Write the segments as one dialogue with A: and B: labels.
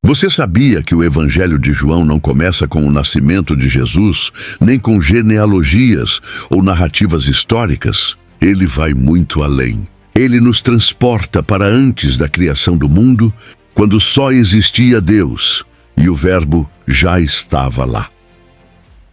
A: Você sabia que o Evangelho de João não começa com o nascimento de Jesus, nem com genealogias ou narrativas históricas? Ele vai muito além. Ele nos transporta para antes da criação do mundo, quando só existia Deus, e o Verbo já estava lá.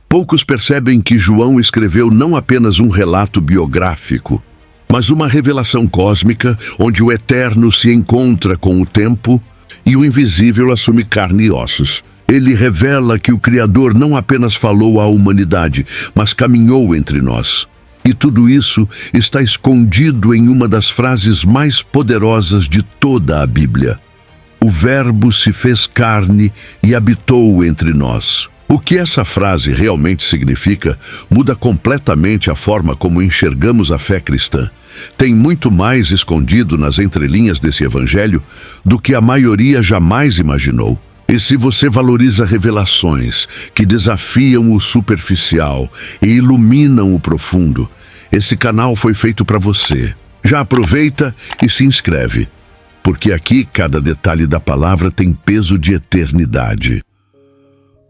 A: Poucos percebem que João escreveu não apenas um relato biográfico, mas uma revelação cósmica onde o eterno se encontra com o tempo e o invisível assume carne e ossos. Ele revela que o Criador não apenas falou à humanidade, mas caminhou entre nós. E tudo isso está escondido em uma das frases mais poderosas de toda a Bíblia. O Verbo se fez carne e habitou entre nós. O que essa frase realmente significa muda completamente a forma como enxergamos a fé cristã. Tem muito mais escondido nas entrelinhas desse evangelho do que a maioria jamais imaginou. E se você valoriza revelações que desafiam o superficial e iluminam o profundo, esse canal foi feito para você. Já aproveita e se inscreve, porque aqui cada detalhe da palavra tem peso de eternidade.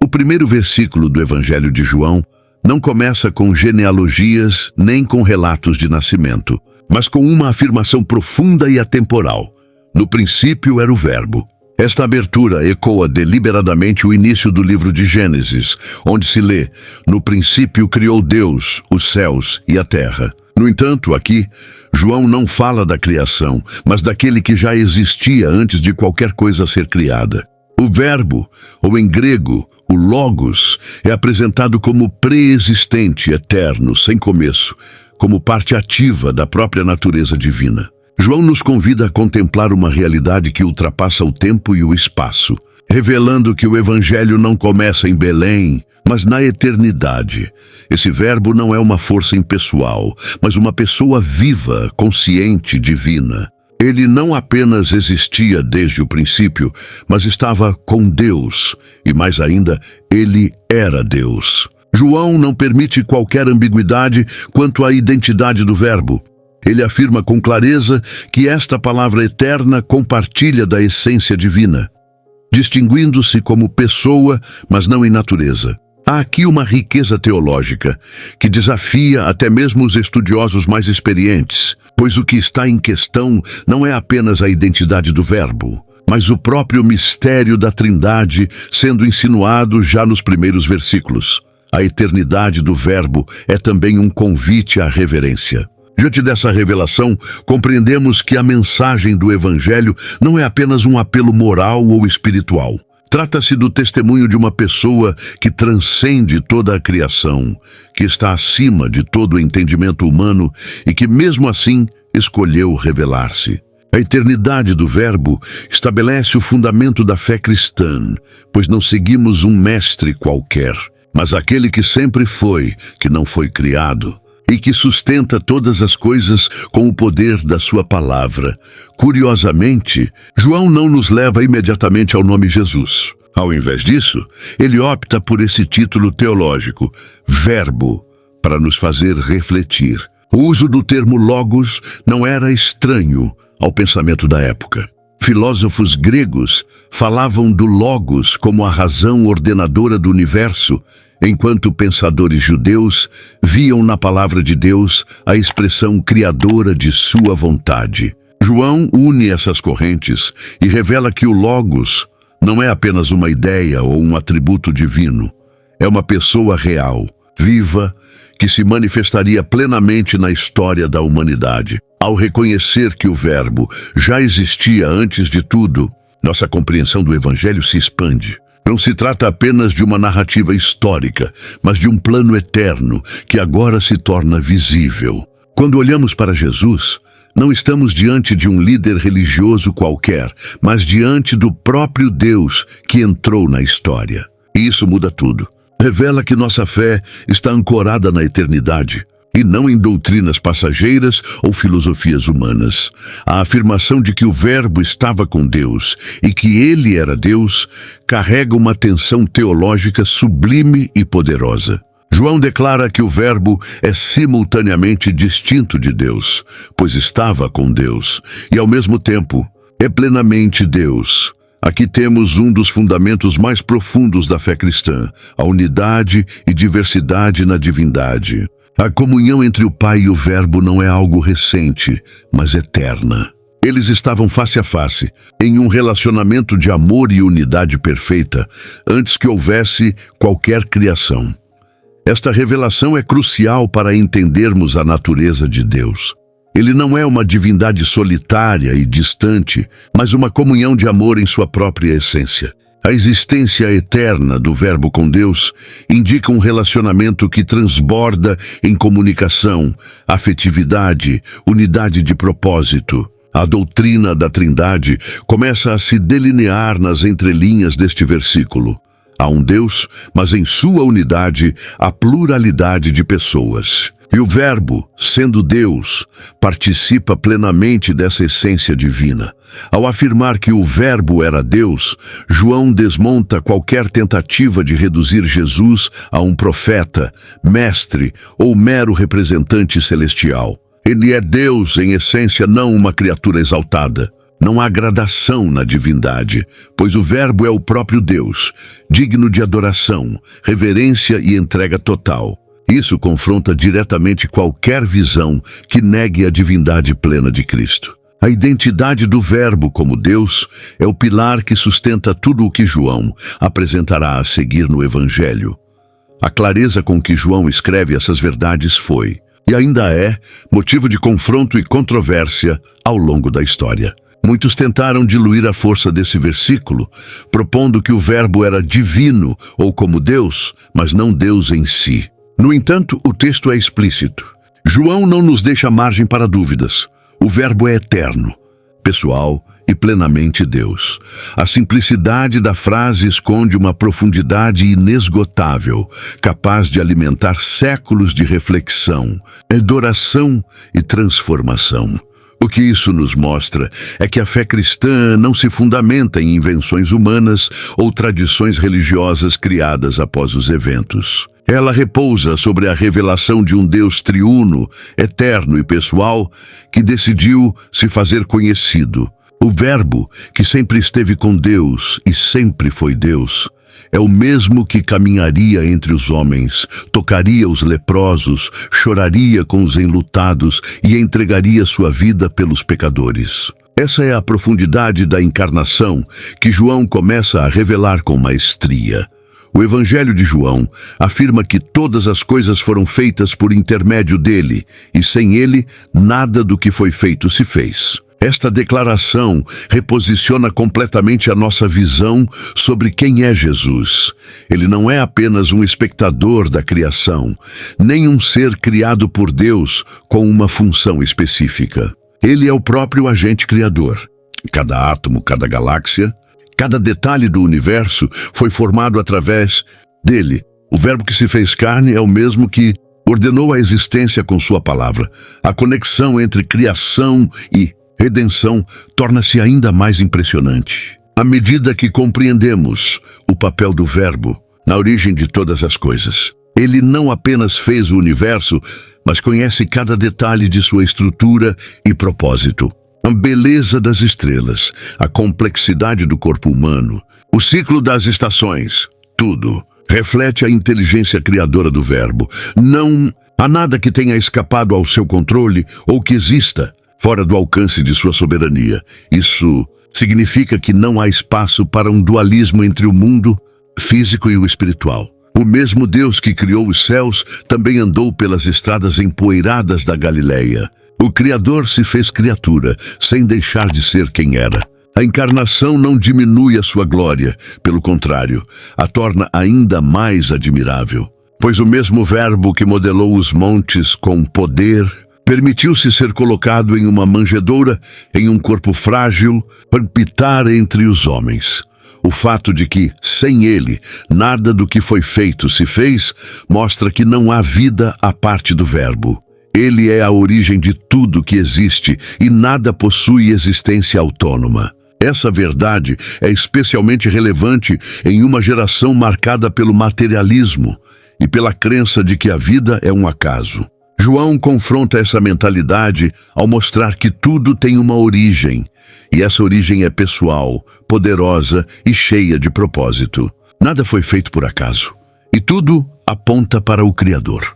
A: O primeiro versículo do Evangelho de João não começa com genealogias nem com relatos de nascimento, mas com uma afirmação profunda e atemporal. No princípio era o Verbo. Esta abertura ecoa deliberadamente o início do livro de Gênesis, onde se lê: no princípio criou Deus os céus e a terra. No entanto, aqui, João não fala da criação, mas daquele que já existia antes de qualquer coisa ser criada. O Verbo, ou em grego, o Logos, é apresentado como pré-existente, eterno, sem começo, como parte ativa da própria natureza divina. João nos convida a contemplar uma realidade que ultrapassa o tempo e o espaço, revelando que o Evangelho não começa em Belém, mas na eternidade. Esse Verbo não é uma força impessoal, mas uma pessoa viva, consciente, divina. Ele não apenas existia desde o princípio, mas estava com Deus, e mais ainda, ele era Deus. João não permite qualquer ambiguidade quanto à identidade do Verbo. Ele afirma com clareza que esta palavra eterna compartilha da essência divina, distinguindo-se como pessoa, mas não em natureza. Há aqui uma riqueza teológica que desafia até mesmo os estudiosos mais experientes, pois o que está em questão não é apenas a identidade do Verbo, mas o próprio mistério da Trindade sendo insinuado já nos primeiros versículos. A eternidade do Verbo é também um convite à reverência. Diante dessa revelação, compreendemos que a mensagem do Evangelho não é apenas um apelo moral ou espiritual. Trata-se do testemunho de uma pessoa que transcende toda a criação, que está acima de todo o entendimento humano e que, mesmo assim, escolheu revelar-se. A eternidade do Verbo estabelece o fundamento da fé cristã, pois não seguimos um mestre qualquer, mas aquele que sempre foi, que não foi criado, e que sustenta todas as coisas com o poder da sua palavra. Curiosamente, João não nos leva imediatamente ao nome Jesus. Ao invés disso, ele opta por esse título teológico, Verbo, para nos fazer refletir. O uso do termo Logos não era estranho ao pensamento da época. Filósofos gregos falavam do Logos como a razão ordenadora do universo, enquanto pensadores judeus viam na palavra de Deus a expressão criadora de sua vontade. João une essas correntes e revela que o Logos não é apenas uma ideia ou um atributo divino. É uma pessoa real, viva, que se manifestaria plenamente na história da humanidade. Ao reconhecer que o Verbo já existia antes de tudo, nossa compreensão do Evangelho se expande. Não se trata apenas de uma narrativa histórica, mas de um plano eterno que agora se torna visível. Quando olhamos para Jesus, não estamos diante de um líder religioso qualquer, mas diante do próprio Deus que entrou na história. E isso muda tudo. Revela que nossa fé está ancorada na eternidade, e não em doutrinas passageiras ou filosofias humanas. A afirmação de que o Verbo estava com Deus e que ele era Deus carrega uma tensão teológica sublime e poderosa. João declara que o Verbo é simultaneamente distinto de Deus, pois estava com Deus, e ao mesmo tempo é plenamente Deus. Aqui temos um dos fundamentos mais profundos da fé cristã, a unidade e diversidade na divindade. A comunhão entre o Pai e o Verbo não é algo recente, mas eterna. Eles estavam face a face, em um relacionamento de amor e unidade perfeita, antes que houvesse qualquer criação. Esta revelação é crucial para entendermos a natureza de Deus. Ele não é uma divindade solitária e distante, mas uma comunhão de amor em sua própria essência. A existência eterna do Verbo com Deus indica um relacionamento que transborda em comunicação, afetividade, unidade de propósito. A doutrina da Trindade começa a se delinear nas entrelinhas deste versículo. Há um Deus, mas em sua unidade há pluralidade de pessoas. E o Verbo, sendo Deus, participa plenamente dessa essência divina. Ao afirmar que o Verbo era Deus, João desmonta qualquer tentativa de reduzir Jesus a um profeta, mestre ou mero representante celestial. Ele é Deus em essência, não uma criatura exaltada. Não há gradação na divindade, pois o Verbo é o próprio Deus, digno de adoração, reverência e entrega total. Isso confronta diretamente qualquer visão que negue a divindade plena de Cristo. A identidade do Verbo como Deus é o pilar que sustenta tudo o que João apresentará a seguir no Evangelho. A clareza com que João escreve essas verdades foi, e ainda é, motivo de confronto e controvérsia ao longo da história. Muitos tentaram diluir a força desse versículo, propondo que o Verbo era divino ou como Deus, mas não Deus em si. No entanto, o texto é explícito. João não nos deixa margem para dúvidas. O Verbo é eterno, pessoal e plenamente Deus. A simplicidade da frase esconde uma profundidade inesgotável, capaz de alimentar séculos de reflexão, adoração e transformação. O que isso nos mostra é que a fé cristã não se fundamenta em invenções humanas ou tradições religiosas criadas após os eventos. Ela repousa sobre a revelação de um Deus triuno, eterno e pessoal, que decidiu se fazer conhecido. O Verbo, que sempre esteve com Deus e sempre foi Deus, é o mesmo que caminharia entre os homens, tocaria os leprosos, choraria com os enlutados e entregaria sua vida pelos pecadores. Essa é a profundidade da encarnação que João começa a revelar com maestria. O Evangelho de João afirma que todas as coisas foram feitas por intermédio dele, e sem ele, nada do que foi feito se fez. Esta declaração reposiciona completamente a nossa visão sobre quem é Jesus. Ele não é apenas um espectador da criação, nem um ser criado por Deus com uma função específica. Ele é o próprio agente criador. Cada átomo, cada galáxia, cada detalhe do universo foi formado através dele. O Verbo que se fez carne é o mesmo que ordenou a existência com sua palavra. A conexão entre criação e redenção torna-se ainda mais impressionante. À medida que compreendemos o papel do Verbo na origem de todas as coisas, ele não apenas fez o universo, mas conhece cada detalhe de sua estrutura e propósito. A beleza das estrelas, a complexidade do corpo humano, o ciclo das estações, tudo reflete a inteligência criadora do Verbo. Não há nada que tenha escapado ao seu controle ou que exista fora do alcance de sua soberania. Isso significa que não há espaço para um dualismo entre o mundo físico e o espiritual. O mesmo Deus que criou os céus também andou pelas estradas empoeiradas da Galileia. O Criador se fez criatura, sem deixar de ser quem era. A encarnação não diminui a sua glória, pelo contrário, a torna ainda mais admirável. Pois o mesmo Verbo que modelou os montes com poder permitiu-se ser colocado em uma manjedoura, em um corpo frágil, palpitar entre os homens. O fato de que, sem ele, nada do que foi feito se fez, mostra que não há vida à parte do Verbo. Ele é a origem de tudo que existe e nada possui existência autônoma. Essa verdade é especialmente relevante em uma geração marcada pelo materialismo e pela crença de que a vida é um acaso. João confronta essa mentalidade ao mostrar que tudo tem uma origem, e essa origem é pessoal, poderosa e cheia de propósito. Nada foi feito por acaso, e tudo aponta para o Criador.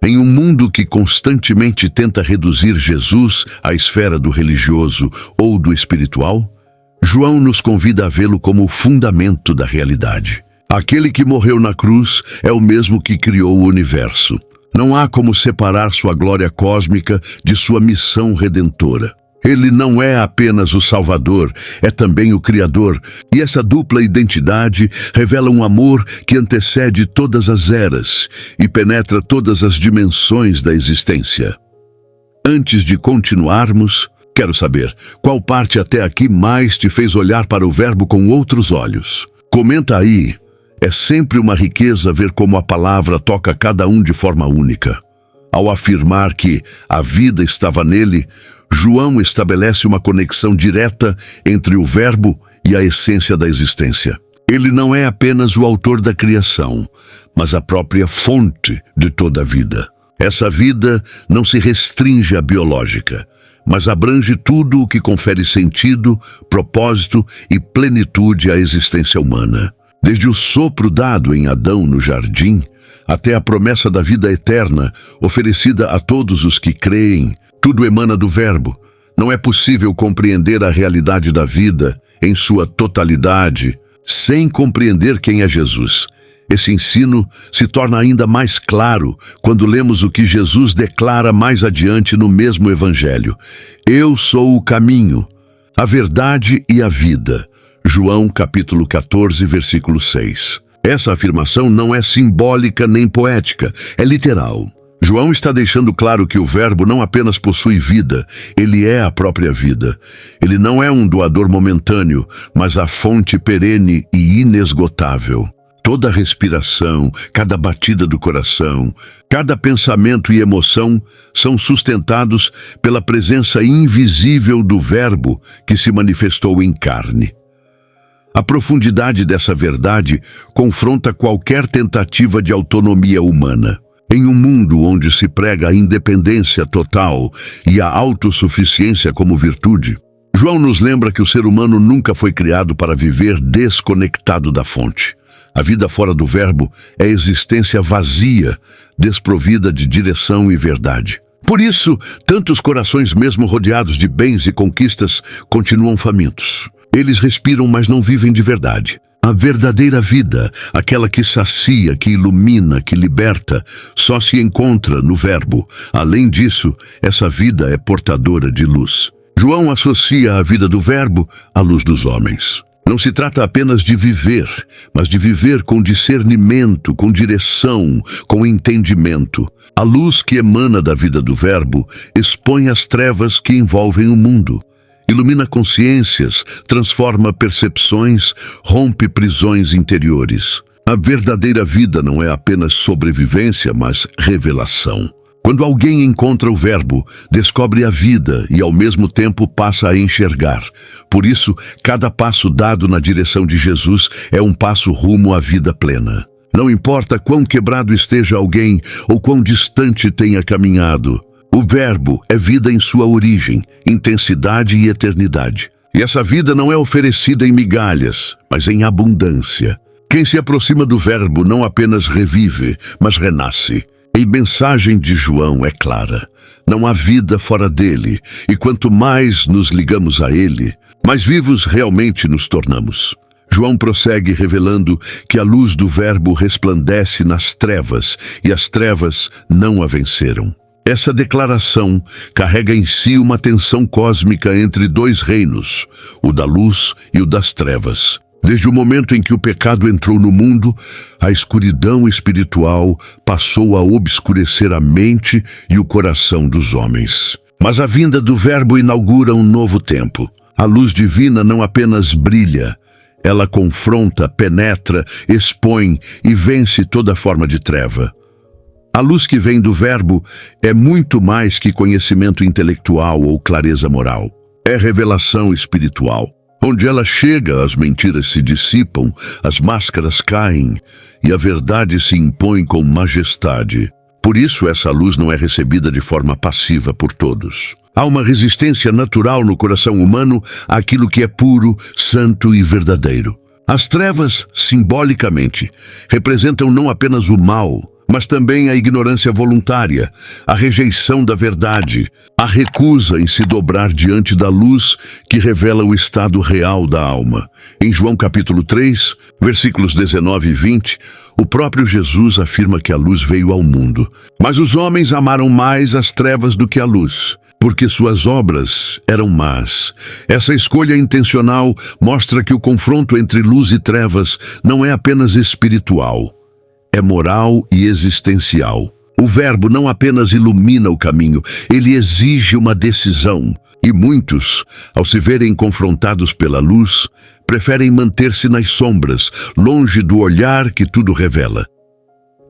A: Em um mundo que constantemente tenta reduzir Jesus à esfera do religioso ou do espiritual, João nos convida a vê-lo como o fundamento da realidade. Aquele que morreu na cruz é o mesmo que criou o universo. Não há como separar sua glória cósmica de sua missão redentora. Ele não é apenas o Salvador, é também o Criador, e essa dupla identidade revela um amor que antecede todas as eras e penetra todas as dimensões da existência. Antes de continuarmos, quero saber, qual parte até aqui mais te fez olhar para o Verbo com outros olhos? Comenta aí. É sempre uma riqueza ver como a palavra toca cada um de forma única. Ao afirmar que a vida estava nele, João estabelece uma conexão direta entre o Verbo e a essência da existência. Ele não é apenas o autor da criação, mas a própria fonte de toda a vida. Essa vida não se restringe à biológica, mas abrange tudo o que confere sentido, propósito e plenitude à existência humana. Desde o sopro dado em Adão no jardim, até a promessa da vida eterna, oferecida a todos os que creem, tudo emana do Verbo. Não é possível compreender a realidade da vida em sua totalidade sem compreender quem é Jesus. Esse ensino se torna ainda mais claro quando lemos o que Jesus declara mais adiante no mesmo Evangelho. Eu sou o caminho, a verdade e a vida. João capítulo 14, versículo 6. Essa afirmação não é simbólica nem poética, é literal. João está deixando claro que o Verbo não apenas possui vida, ele é a própria vida. Ele não é um doador momentâneo, mas a fonte perene e inesgotável. Toda respiração, cada batida do coração, cada pensamento e emoção são sustentados pela presença invisível do Verbo que se manifestou em carne. A profundidade dessa verdade confronta qualquer tentativa de autonomia humana. Em um mundo onde se prega a independência total e a autossuficiência como virtude, João nos lembra que o ser humano nunca foi criado para viver desconectado da fonte. A vida fora do Verbo é existência vazia, desprovida de direção e verdade. Por isso, tantos corações, mesmo rodeados de bens e conquistas, continuam famintos. Eles respiram, mas não vivem de verdade. A verdadeira vida, aquela que sacia, que ilumina, que liberta, só se encontra no Verbo. Além disso, essa vida é portadora de luz. João associa a vida do Verbo à luz dos homens. Não se trata apenas de viver, mas de viver com discernimento, com direção, com entendimento. A luz que emana da vida do Verbo expõe as trevas que envolvem o mundo. Ilumina consciências, transforma percepções, rompe prisões interiores. A verdadeira vida não é apenas sobrevivência, mas revelação. Quando alguém encontra o Verbo, descobre a vida e ao mesmo tempo passa a enxergar. Por isso, cada passo dado na direção de Jesus é um passo rumo à vida plena. Não importa quão quebrado esteja alguém ou quão distante tenha caminhado, o Verbo é vida em sua origem, intensidade e eternidade. E essa vida não é oferecida em migalhas, mas em abundância. Quem se aproxima do Verbo não apenas revive, mas renasce. A mensagem de João é clara. Não há vida fora dele, e quanto mais nos ligamos a ele, mais vivos realmente nos tornamos. João prossegue revelando que a luz do Verbo resplandece nas trevas, e as trevas não a venceram. Essa declaração carrega em si uma tensão cósmica entre dois reinos, o da luz e o das trevas. Desde o momento em que o pecado entrou no mundo, a escuridão espiritual passou a obscurecer a mente e o coração dos homens. Mas a vinda do Verbo inaugura um novo tempo. A luz divina não apenas brilha, ela confronta, penetra, expõe e vence toda forma de treva. A luz que vem do Verbo é muito mais que conhecimento intelectual ou clareza moral. É revelação espiritual. Onde ela chega, as mentiras se dissipam, as máscaras caem e a verdade se impõe com majestade. Por isso, essa luz não é recebida de forma passiva por todos. Há uma resistência natural no coração humano àquilo que é puro, santo e verdadeiro. As trevas, simbolicamente, representam não apenas o mal, mas também a ignorância voluntária, a rejeição da verdade, a recusa em se dobrar diante da luz que revela o estado real da alma. Em João capítulo 3, versículos 19 e 20, o próprio Jesus afirma que a luz veio ao mundo. Mas os homens amaram mais as trevas do que a luz, porque suas obras eram más. Essa escolha intencional mostra que o confronto entre luz e trevas não é apenas espiritual, é moral e existencial. O Verbo não apenas ilumina o caminho, ele exige uma decisão. E muitos, ao se verem confrontados pela luz, preferem manter-se nas sombras, longe do olhar que tudo revela.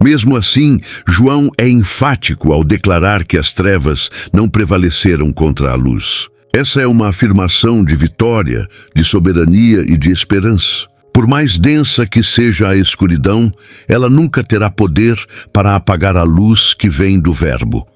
A: Mesmo assim, João é enfático ao declarar que as trevas não prevaleceram contra a luz. Essa é uma afirmação de vitória, de soberania e de esperança. Por mais densa que seja a escuridão, ela nunca terá poder para apagar a luz que vem do Verbo.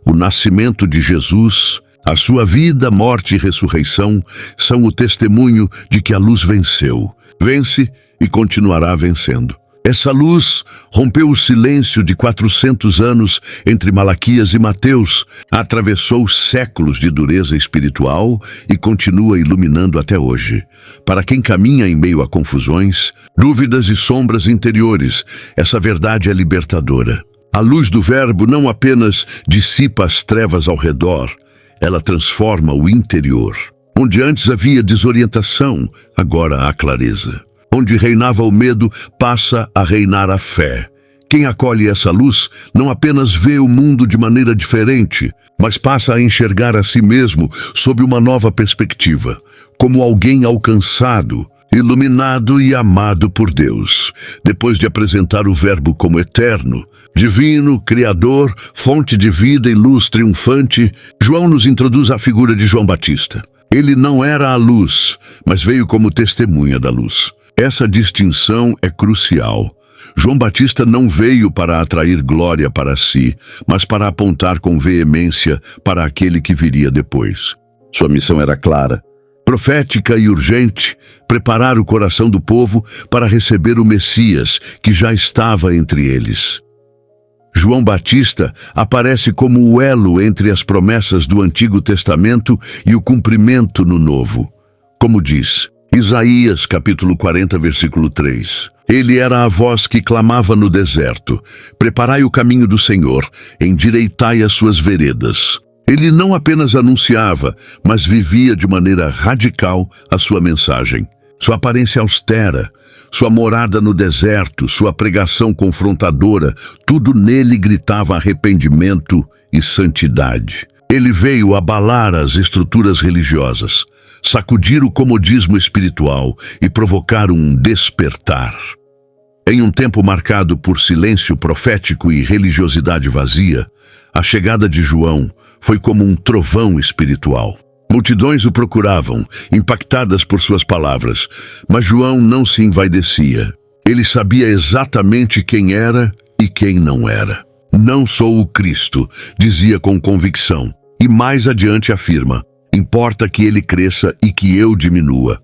A: O nascimento de Jesus, a sua vida, morte e ressurreição são o testemunho de que a luz venceu, vence e continuará vencendo. Essa luz rompeu o silêncio de 400 anos entre Malaquias e Mateus, atravessou séculos de dureza espiritual e continua iluminando até hoje. Para quem caminha em meio a confusões, dúvidas e sombras interiores, essa verdade é libertadora. A luz do Verbo não apenas dissipa as trevas ao redor, ela transforma o interior. Onde antes havia desorientação, agora há clareza. Onde reinava o medo, passa a reinar a fé. Quem acolhe essa luz não apenas vê o mundo de maneira diferente, mas passa a enxergar a si mesmo sob uma nova perspectiva, como alguém alcançado, iluminado e amado por Deus. Depois de apresentar o Verbo como eterno, divino, criador, fonte de vida e luz triunfante, João nos introduz à figura de João Batista. Ele não era a luz, mas veio como testemunha da luz. Essa distinção é crucial. João Batista não veio para atrair glória para si, mas para apontar com veemência para aquele que viria depois. Sua missão era clara, profética e urgente, preparar o coração do povo para receber o Messias que já estava entre eles. João Batista aparece como o elo entre as promessas do Antigo Testamento e o cumprimento no Novo. Como diz Isaías, capítulo 40, versículo 3. Ele era a voz que clamava no deserto: preparai o caminho do Senhor, endireitai as suas veredas. Ele não apenas anunciava, mas vivia de maneira radical a sua mensagem. Sua aparência austera, sua morada no deserto, sua pregação confrontadora, tudo nele gritava arrependimento e santidade. Ele veio abalar as estruturas religiosas, sacudir o comodismo espiritual e provocar um despertar. Em um tempo marcado por silêncio profético e religiosidade vazia, a chegada de João foi como um trovão espiritual. Multidões o procuravam, impactadas por suas palavras, mas João não se envaidecia. Ele sabia exatamente quem era e quem não era. Não sou o Cristo, dizia com convicção, e mais adiante afirma: importa que ele cresça e que eu diminua.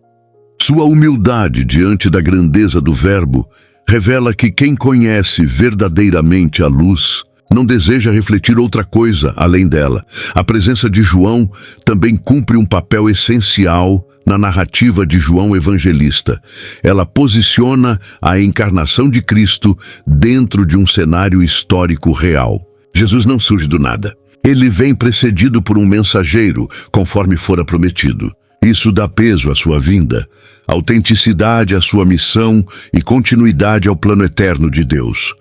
A: Sua humildade diante da grandeza do Verbo revela que quem conhece verdadeiramente a luz não deseja refletir outra coisa além dela. A presença de João também cumpre um papel essencial na narrativa de João Evangelista. Ela posiciona a encarnação de Cristo dentro de um cenário histórico real. Jesus não surge do nada. Ele vem precedido por um mensageiro, conforme fora prometido. Isso dá peso à sua vinda, autenticidade à sua missão e continuidade ao plano eterno de Deus.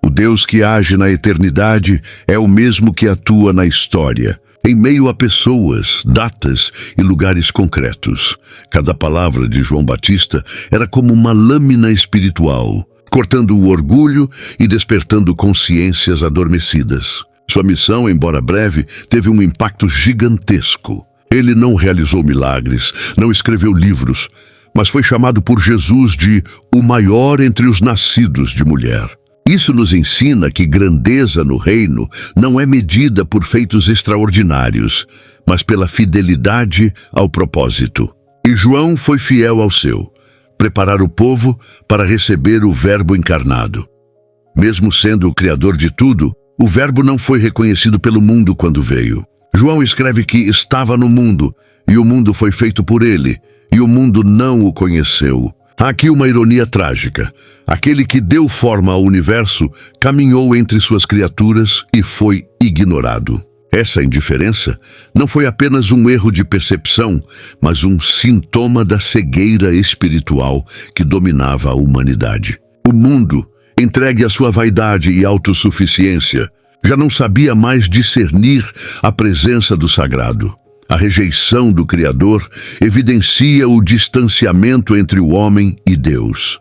A: O Deus que age na eternidade é o mesmo que atua na história, em meio a pessoas, datas e lugares concretos. Cada palavra de João Batista era como uma lâmina espiritual, cortando o orgulho e despertando consciências adormecidas. Sua missão, embora breve, teve um impacto gigantesco. Ele não realizou milagres, não escreveu livros, mas foi chamado por Jesus de o maior entre os nascidos de mulher. Isso nos ensina que grandeza no reino não é medida por feitos extraordinários, mas pela fidelidade ao propósito. E João foi fiel ao seu, preparar o povo para receber o Verbo encarnado. Mesmo sendo o Criador de tudo, o Verbo não foi reconhecido pelo mundo quando veio. João escreve que estava no mundo, e o mundo foi feito por ele, e o mundo não o conheceu. Há aqui uma ironia trágica. Aquele que deu forma ao universo caminhou entre suas criaturas e foi ignorado. Essa indiferença não foi apenas um erro de percepção, mas um sintoma da cegueira espiritual que dominava a humanidade. O mundo, entregue à sua vaidade e autossuficiência, já não sabia mais discernir a presença do sagrado. A rejeição do Criador evidencia o distanciamento entre o homem e Deus.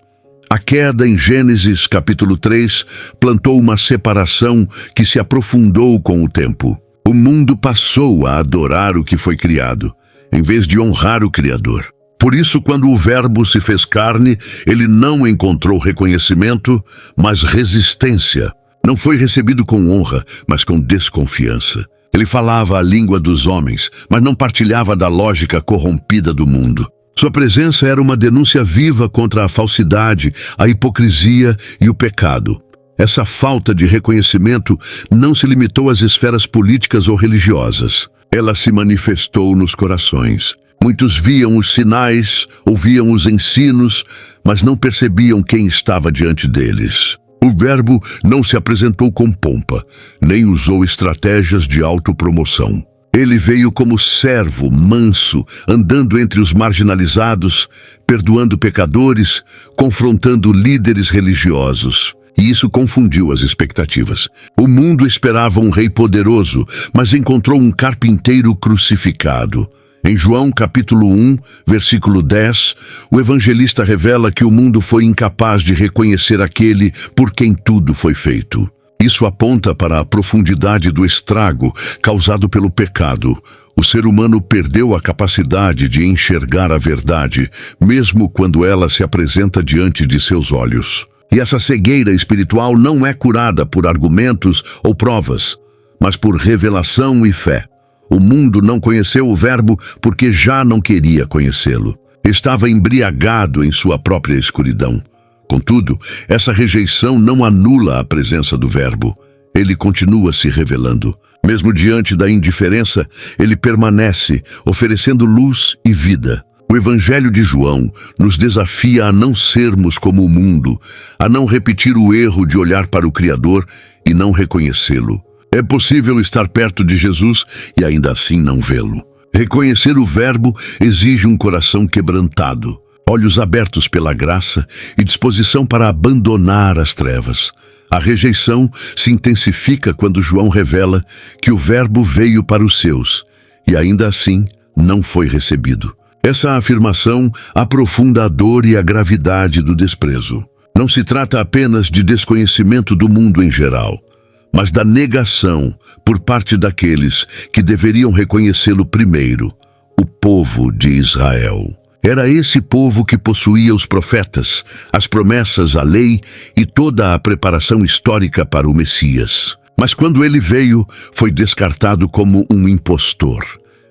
A: A queda em Gênesis capítulo 3 plantou uma separação que se aprofundou com o tempo. O mundo passou a adorar o que foi criado, em vez de honrar o Criador. Por isso, quando o Verbo se fez carne, ele não encontrou reconhecimento, mas resistência. Não foi recebido com honra, mas com desconfiança. Ele falava a língua dos homens, mas não partilhava da lógica corrompida do mundo. Sua presença era uma denúncia viva contra a falsidade, a hipocrisia e o pecado. Essa falta de reconhecimento não se limitou às esferas políticas ou religiosas. Ela se manifestou nos corações. Muitos viam os sinais, ouviam os ensinos, mas não percebiam quem estava diante deles. O Verbo não se apresentou com pompa, nem usou estratégias de autopromoção. Ele veio como servo manso, andando entre os marginalizados, perdoando pecadores, confrontando líderes religiosos. E isso confundiu as expectativas. O mundo esperava um rei poderoso, mas encontrou um carpinteiro crucificado. Em João capítulo 1, versículo 10, o evangelista revela que o mundo foi incapaz de reconhecer aquele por quem tudo foi feito. Isso aponta para a profundidade do estrago causado pelo pecado. O ser humano perdeu a capacidade de enxergar a verdade, mesmo quando ela se apresenta diante de seus olhos. E essa cegueira espiritual não é curada por argumentos ou provas, mas por revelação e fé. O mundo não conheceu o Verbo porque já não queria conhecê-lo. Estava embriagado em sua própria escuridão. Contudo, essa rejeição não anula a presença do Verbo. Ele continua se revelando. Mesmo diante da indiferença, ele permanece, oferecendo luz e vida. O Evangelho de João nos desafia a não sermos como o mundo, a não repetir o erro de olhar para o Criador e não reconhecê-lo. É possível estar perto de Jesus e ainda assim não vê-lo. Reconhecer o Verbo exige um coração quebrantado, olhos abertos pela graça e disposição para abandonar as trevas. A rejeição se intensifica quando João revela que o Verbo veio para os seus e ainda assim não foi recebido. Essa afirmação aprofunda a dor e a gravidade do desprezo. Não se trata apenas de desconhecimento do mundo em geral, mas da negação por parte daqueles que deveriam reconhecê-lo primeiro, o povo de Israel. Era esse povo que possuía os profetas, as promessas, a lei e toda a preparação histórica para o Messias. Mas quando ele veio, foi descartado como um impostor.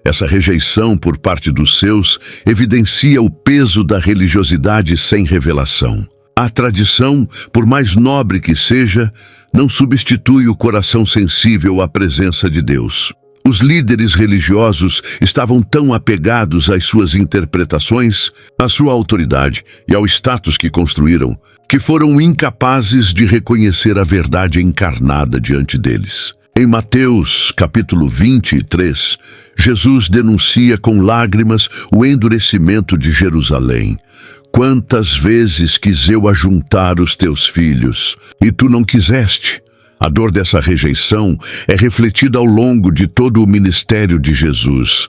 A: Essa rejeição por parte dos seus evidencia o peso da religiosidade sem revelação. A tradição, por mais nobre que seja, não substitui o coração sensível à presença de Deus. Os líderes religiosos estavam tão apegados às suas interpretações, à sua autoridade e ao status que construíram, que foram incapazes de reconhecer a verdade encarnada diante deles. Em Mateus, capítulo 23, Jesus denuncia com lágrimas o endurecimento de Jerusalém. Quantas vezes quis eu ajuntar os teus filhos, e tu não quiseste? A dor dessa rejeição é refletida ao longo de todo o ministério de Jesus.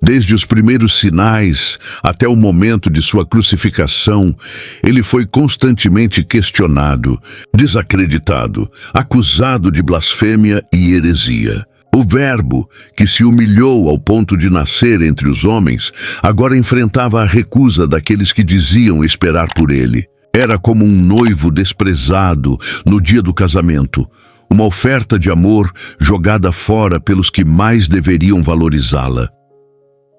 A: Desde os primeiros sinais até o momento de sua crucificação, ele foi constantemente questionado, desacreditado, acusado de blasfêmia e heresia. O Verbo, que se humilhou ao ponto de nascer entre os homens, agora enfrentava a recusa daqueles que diziam esperar por ele. Era como um noivo desprezado no dia do casamento, uma oferta de amor jogada fora pelos que mais deveriam valorizá-la.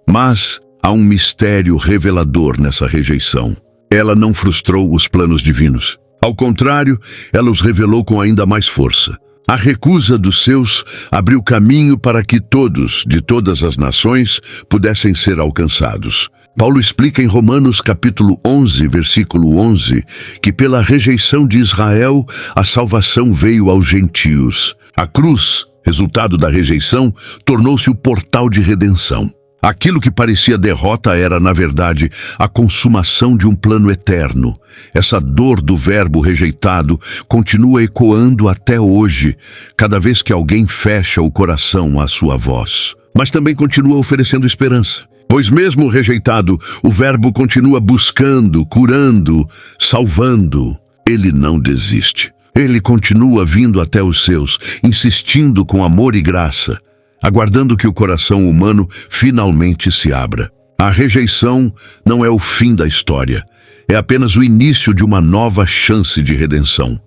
A: Mas há um mistério revelador nessa rejeição. Ela não frustrou os planos divinos. Ao contrário, ela os revelou com ainda mais força. A recusa dos seus abriu caminho para que todos, de todas as nações, pudessem ser alcançados. Paulo explica em Romanos capítulo 11, versículo 11, que pela rejeição de Israel, a salvação veio aos gentios. A cruz, resultado da rejeição, tornou-se o portal de redenção. Aquilo que parecia derrota era, na verdade, a consumação de um plano eterno. Essa dor do verbo rejeitado continua ecoando até hoje, cada vez que alguém fecha o coração à sua voz. Mas também continua oferecendo esperança. Pois mesmo rejeitado, o verbo continua buscando, curando, salvando. Ele não desiste. Ele continua vindo até os seus, insistindo com amor e graça, aguardando que o coração humano finalmente se abra. A rejeição não é o fim da história, é apenas o início de uma nova chance de redenção.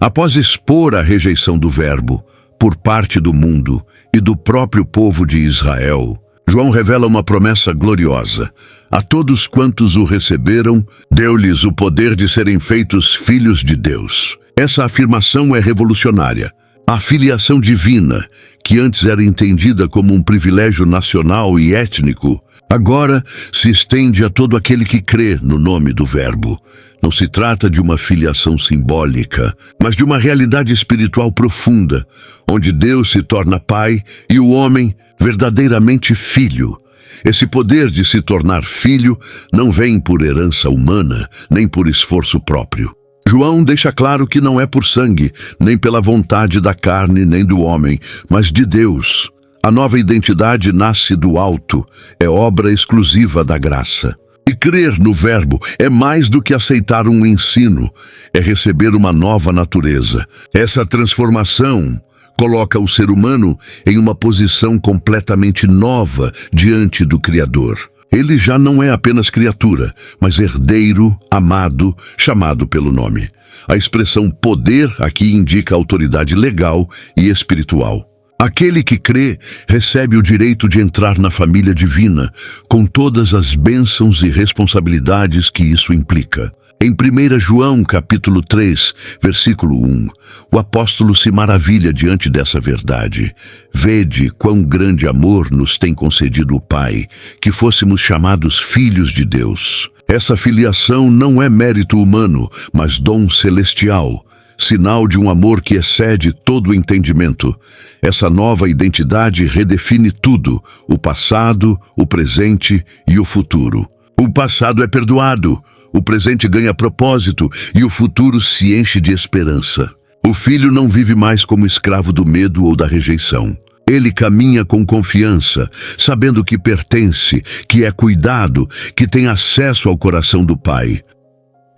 A: Após expor a rejeição do verbo por parte do mundo e do próprio povo de Israel, João revela uma promessa gloriosa. A todos quantos o receberam, deu-lhes o poder de serem feitos filhos de Deus. Essa afirmação é revolucionária. A filiação divina, que antes era entendida como um privilégio nacional e étnico, agora se estende a todo aquele que crê no nome do Verbo. Não se trata de uma filiação simbólica, mas de uma realidade espiritual profunda, onde Deus se torna pai e o homem verdadeiramente filho. Esse poder de se tornar filho não vem por herança humana, nem por esforço próprio. João deixa claro que não é por sangue, nem pela vontade da carne, nem do homem, mas de Deus. A nova identidade nasce do alto, é obra exclusiva da graça. E crer no Verbo é mais do que aceitar um ensino, é receber uma nova natureza. Essa transformação coloca o ser humano em uma posição completamente nova diante do Criador. Ele já não é apenas criatura, mas herdeiro, amado, chamado pelo nome. A expressão poder aqui indica autoridade legal e espiritual. Aquele que crê recebe o direito de entrar na família divina, com todas as bênçãos e responsabilidades que isso implica. Em 1 João, capítulo 3, versículo 1, o apóstolo se maravilha diante dessa verdade. Vede quão grande amor nos tem concedido o Pai, que fôssemos chamados filhos de Deus. Essa filiação não é mérito humano, mas dom celestial, sinal de um amor que excede todo o entendimento. Essa nova identidade redefine tudo, o passado, o presente e o futuro. O passado é perdoado, o presente ganha propósito e o futuro se enche de esperança. O filho não vive mais como escravo do medo ou da rejeição. Ele caminha com confiança, sabendo que pertence, que é cuidado, que tem acesso ao coração do Pai.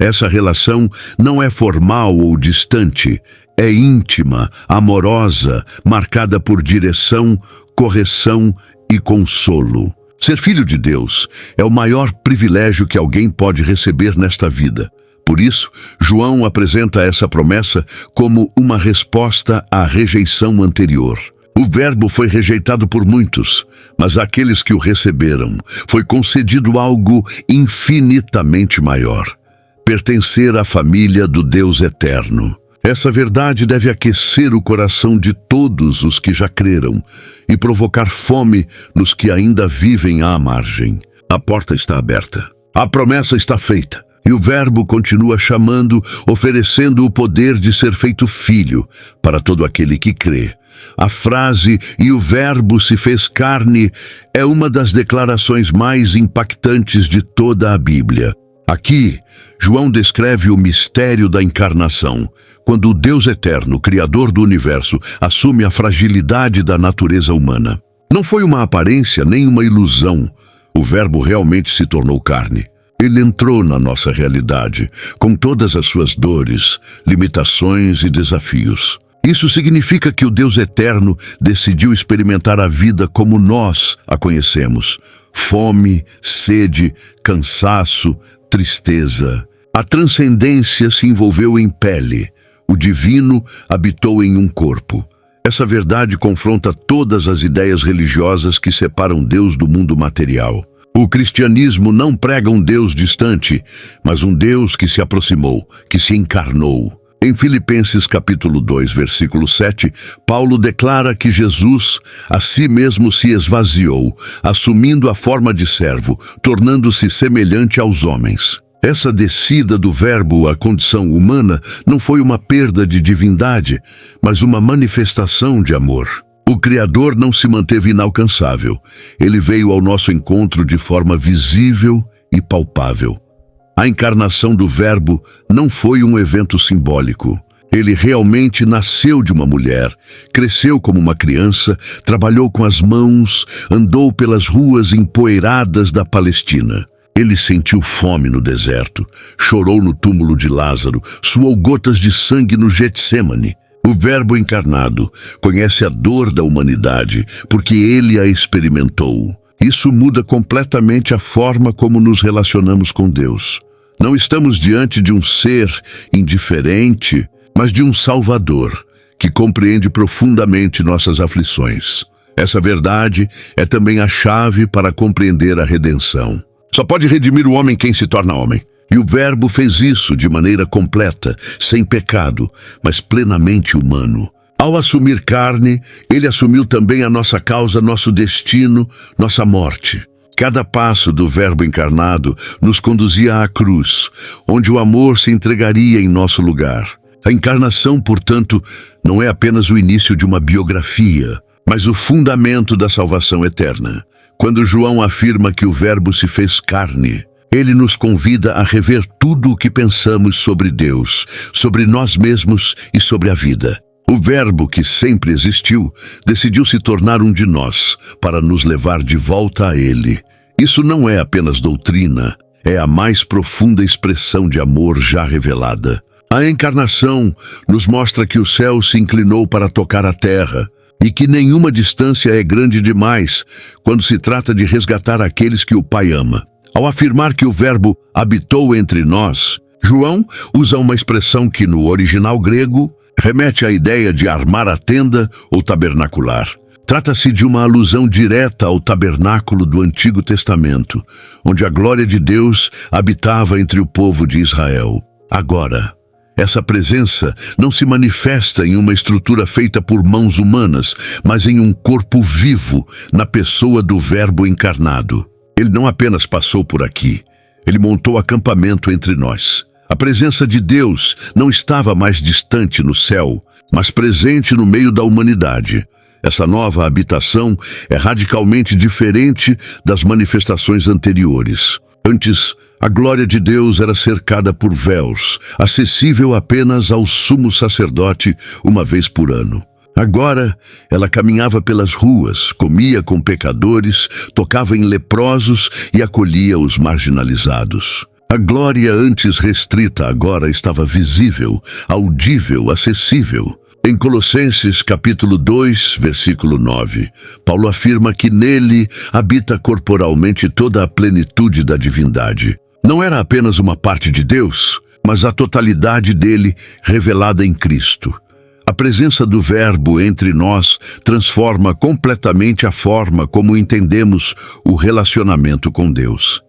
A: Essa relação não é formal ou distante, é íntima, amorosa, marcada por direção, correção e consolo. Ser filho de Deus é o maior privilégio que alguém pode receber nesta vida. Por isso, João apresenta essa promessa como uma resposta à rejeição anterior. O Verbo foi rejeitado por muitos, mas àqueles que o receberam foi concedido algo infinitamente maior: pertencer à família do Deus eterno. Essa verdade deve aquecer o coração de todos os que já creram e provocar fome nos que ainda vivem à margem. A porta está aberta, a promessa está feita, e o Verbo continua chamando, oferecendo o poder de ser feito filho para todo aquele que crê. A frase "e o Verbo se fez carne" é uma das declarações mais impactantes de toda a Bíblia. Aqui, João descreve o mistério da encarnação, quando o Deus eterno, Criador do universo, assume a fragilidade da natureza humana. Não foi uma aparência nem uma ilusão. O Verbo realmente se tornou carne. Ele entrou na nossa realidade, com todas as suas dores, limitações e desafios. Isso significa que o Deus eterno decidiu experimentar a vida como nós a conhecemos: fome, sede, cansaço, tristeza. A transcendência se envolveu em pele, o divino habitou em um corpo. Essa verdade confronta todas as ideias religiosas que separam Deus do mundo material. O cristianismo não prega um Deus distante, mas um Deus que se aproximou, que se encarnou. Em Filipenses capítulo 2, versículo 7, Paulo declara que Jesus a si mesmo se esvaziou, assumindo a forma de servo, tornando-se semelhante aos homens. Essa descida do Verbo à condição humana não foi uma perda de divindade, mas uma manifestação de amor. O Criador não se manteve inalcançável. Ele veio ao nosso encontro de forma visível e palpável. A encarnação do Verbo não foi um evento simbólico. Ele realmente nasceu de uma mulher, cresceu como uma criança, trabalhou com as mãos, andou pelas ruas empoeiradas da Palestina. Ele sentiu fome no deserto, chorou no túmulo de Lázaro, suou gotas de sangue no Getsêmani. O Verbo encarnado conhece a dor da humanidade, porque ele a experimentou. Isso muda completamente a forma como nos relacionamos com Deus. Não estamos diante de um ser indiferente, mas de um Salvador, que compreende profundamente nossas aflições. Essa verdade é também a chave para compreender a redenção. Só pode redimir o homem quem se torna homem. E o Verbo fez isso de maneira completa, sem pecado, mas plenamente humano. Ao assumir carne, ele assumiu também a nossa causa, nosso destino, nossa morte. Cada passo do Verbo encarnado nos conduzia à cruz, onde o amor se entregaria em nosso lugar. A encarnação, portanto, não é apenas o início de uma biografia, mas o fundamento da salvação eterna. Quando João afirma que o Verbo se fez carne, ele nos convida a rever tudo o que pensamos sobre Deus, sobre nós mesmos e sobre a vida. O Verbo, que sempre existiu, decidiu se tornar um de nós, para nos levar de volta a Ele. Isso não é apenas doutrina, é a mais profunda expressão de amor já revelada. A encarnação nos mostra que o céu se inclinou para tocar a terra, e que nenhuma distância é grande demais quando se trata de resgatar aqueles que o Pai ama. Ao afirmar que o Verbo habitou entre nós, João usa uma expressão que no original grego remete à ideia de armar a tenda ou tabernacular. Trata-se de uma alusão direta ao tabernáculo do Antigo Testamento, onde a glória de Deus habitava entre o povo de Israel. Agora, essa presença não se manifesta em uma estrutura feita por mãos humanas, mas em um corpo vivo, na pessoa do Verbo encarnado. Ele não apenas passou por aqui, ele montou acampamento entre nós. A presença de Deus não estava mais distante no céu, mas presente no meio da humanidade. Essa nova habitação é radicalmente diferente das manifestações anteriores. Antes, a glória de Deus era cercada por véus, acessível apenas ao sumo sacerdote uma vez por ano. Agora, ela caminhava pelas ruas, comia com pecadores, tocava em leprosos e acolhia os marginalizados. A glória antes restrita agora estava visível, audível, acessível. Em Colossenses capítulo 2, versículo 9, Paulo afirma que nele habita corporalmente toda a plenitude da divindade. Não era apenas uma parte de Deus, mas a totalidade dele revelada em Cristo. A presença do Verbo entre nós transforma completamente a forma como entendemos o relacionamento com Deus.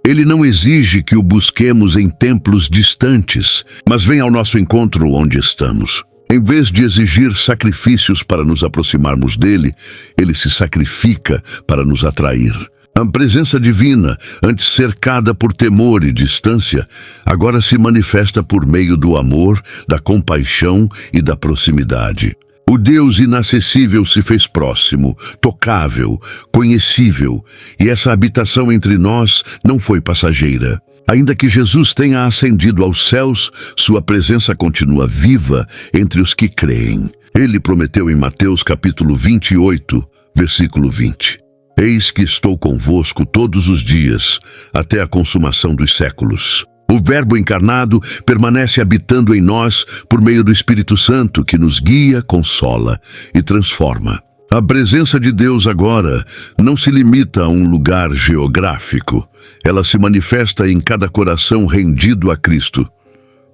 A: Ele não exige que o busquemos em templos distantes, mas vem ao nosso encontro onde estamos. Em vez de exigir sacrifícios para nos aproximarmos dele, ele se sacrifica para nos atrair. A presença divina, antes cercada por temor e distância, agora se manifesta por meio do amor, da compaixão e da proximidade. O Deus inacessível se fez próximo, tocável, conhecível, e essa habitação entre nós não foi passageira. Ainda que Jesus tenha ascendido aos céus, sua presença continua viva entre os que creem. Ele prometeu em Mateus capítulo 28, versículo 20. Eis que estou convosco todos os dias, até a consumação dos séculos. O Verbo encarnado permanece habitando em nós por meio do Espírito Santo, que nos guia, consola e transforma. A presença de Deus agora não se limita a um lugar geográfico. Ela se manifesta em cada coração rendido a Cristo.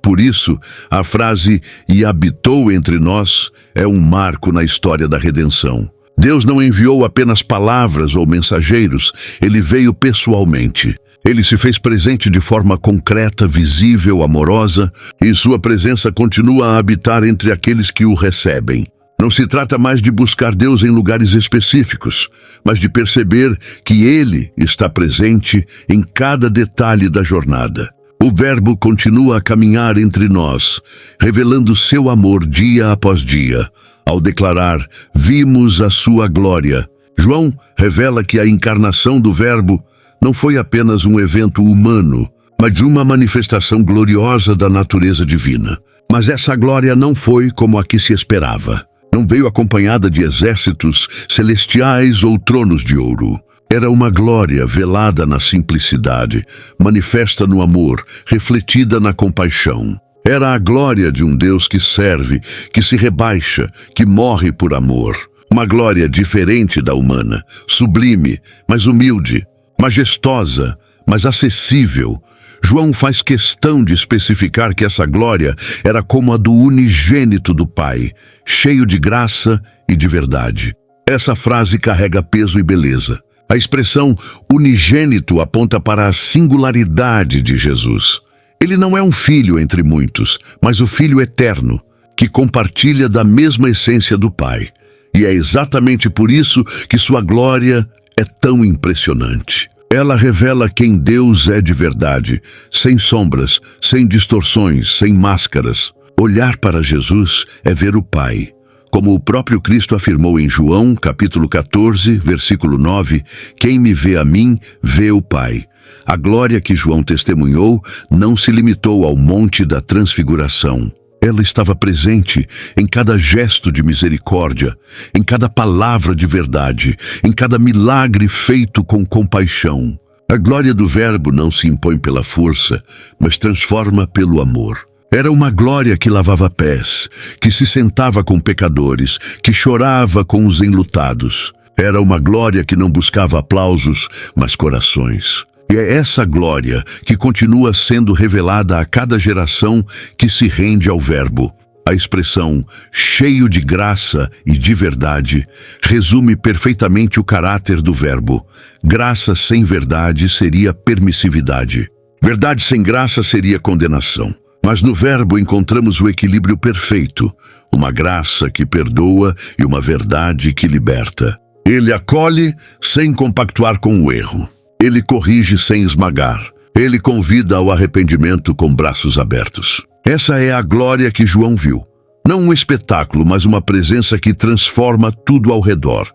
A: Por isso, a frase "e habitou entre nós" é um marco na história da redenção. Deus não enviou apenas palavras ou mensageiros, ele veio pessoalmente. Ele se fez presente de forma concreta, visível, amorosa, e sua presença continua a habitar entre aqueles que o recebem. Não se trata mais de buscar Deus em lugares específicos, mas de perceber que Ele está presente em cada detalhe da jornada. O Verbo continua a caminhar entre nós, revelando seu amor dia após dia. Ao declarar, "Vimos a sua glória", João revela que a encarnação do Verbo não foi apenas um evento humano, mas uma manifestação gloriosa da natureza divina. Mas essa glória não foi como a que se esperava. Não veio acompanhada de exércitos celestiais ou tronos de ouro. Era uma glória velada na simplicidade, manifesta no amor, refletida na compaixão. Era a glória de um Deus que serve, que se rebaixa, que morre por amor. Uma glória diferente da humana, sublime, mas humilde, majestosa, mas acessível. João faz questão de especificar que essa glória era como a do unigênito do Pai, cheio de graça e de verdade. Essa frase carrega peso e beleza. A expressão unigênito aponta para a singularidade de Jesus. Ele não é um filho entre muitos, mas o Filho eterno, que compartilha da mesma essência do Pai. E é exatamente por isso que sua glória é tão impressionante. Ela revela quem Deus é de verdade, sem sombras, sem distorções, sem máscaras. Olhar para Jesus é ver o Pai. Como o próprio Cristo afirmou em João, capítulo 14, versículo 9, "Quem me vê a mim, vê o Pai." A glória que João testemunhou não se limitou ao Monte da Transfiguração. Ela estava presente em cada gesto de misericórdia, em cada palavra de verdade, em cada milagre feito com compaixão. A glória do Verbo não se impõe pela força, mas transforma pelo amor. Era uma glória que lavava pés, que se sentava com pecadores, que chorava com os enlutados. Era uma glória que não buscava aplausos, mas corações. E é essa glória que continua sendo revelada a cada geração que se rende ao Verbo. A expressão "cheio de graça e de verdade" resume perfeitamente o caráter do Verbo. Graça sem verdade seria permissividade. Verdade sem graça seria condenação. Mas no Verbo encontramos o equilíbrio perfeito, uma graça que perdoa e uma verdade que liberta. Ele acolhe sem compactuar com o erro. Ele corrige sem esmagar. Ele convida ao arrependimento com braços abertos. Essa é a glória que João viu. Não um espetáculo, mas uma presença que transforma tudo ao redor.